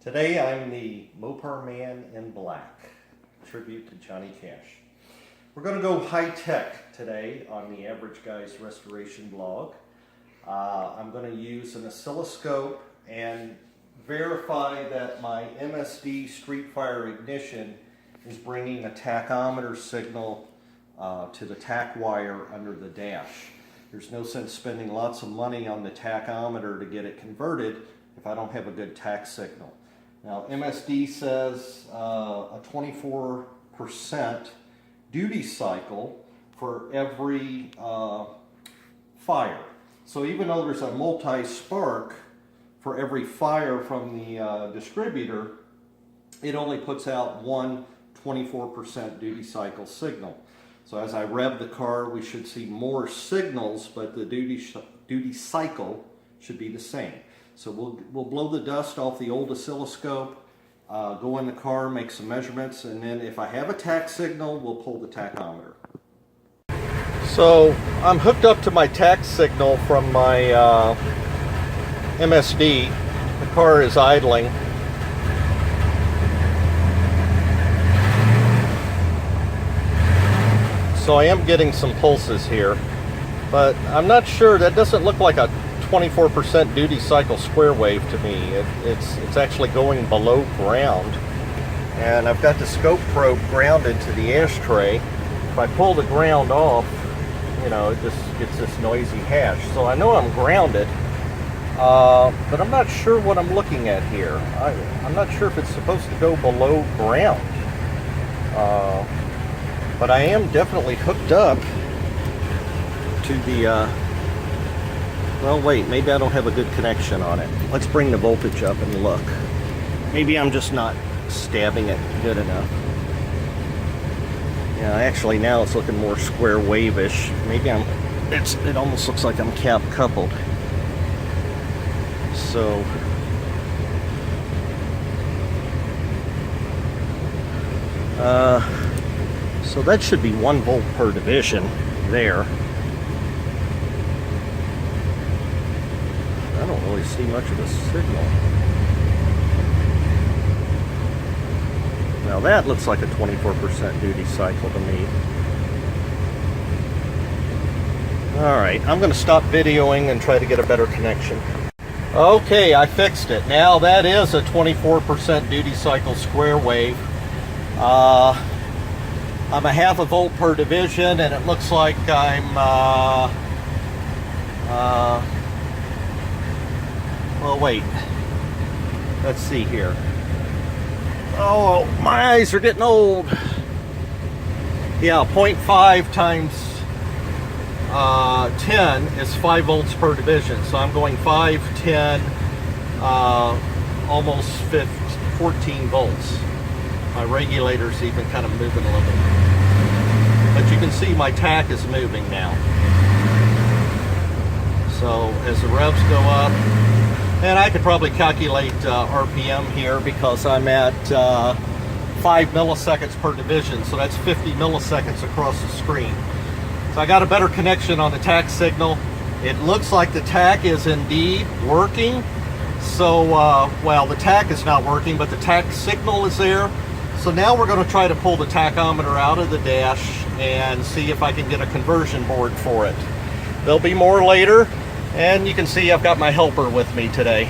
Today I'm the Mopar Man in Black, tribute to Johnny Cash. We're going to go high tech today on the Average Guy's Restoration blog. I'm going to use an oscilloscope and verify that my MSD Street Fire ignition is bringing a tachometer signal to the tach wire under the dash. There's no sense spending lots of money on the tachometer to get it converted if I don't have a good tach signal. Now MSD says a 24% duty cycle for every fire. So even though there's a multi-spark for every fire from the distributor, it only puts out one 24% duty cycle signal. So as I rev the car, we should see more signals, but the duty cycle should be the same. So we'll blow the dust off the old oscilloscope, go in the car, make some measurements, and then if I have a tach signal, we'll pull the tachometer. So I'm hooked up to my tach signal from my MSD. The car is idling. So I am getting some pulses here, but I'm not sure. That doesn't look like a 24% duty cycle square wave to me. It's actually going below ground, and I've got the scope probe grounded to the ashtray. If I pull the ground off, you know, it just gets this noisy hash. So I know I'm grounded, but I'm not sure what I'm looking at here. I'm not sure if it's supposed to go below ground, but I am definitely hooked up to the well, wait, maybe I don't have a good connection on it. Let's bring the voltage up and look. Maybe I'm just not stabbing it good enough. Yeah, actually now it's looking more square wave-ish. Maybe it almost looks like I'm cap coupled. So that should be 1 volt per division there. I don't really see much of a signal. Now that looks like a 24% duty cycle to me. Alright, I'm going to stop videoing and try to get a better connection. Okay, I fixed it. Now that is a 24% duty cycle square wave. I'm a half a volt per division, and it looks like I'm well, wait. Let's see here. Oh, my eyes are getting old. Yeah, 0.5 times 10 is 5 volts per division. So I'm going 5, 10, almost 14 volts. My regulator's even kind of moving a little bit. But you can see my tach is moving now. So as the revs go up, and I could probably calculate RPM here because I'm at 5 milliseconds per division, so that's 50 milliseconds across the screen. So I got a better connection on the tach signal. It looks like the tach is indeed working. So, well, the tach is not working, but the tach signal is there. So now we're going to try to pull the tachometer out of the dash and see if I can get a conversion board for it. There'll be more later. And you can see I've got my helper with me today.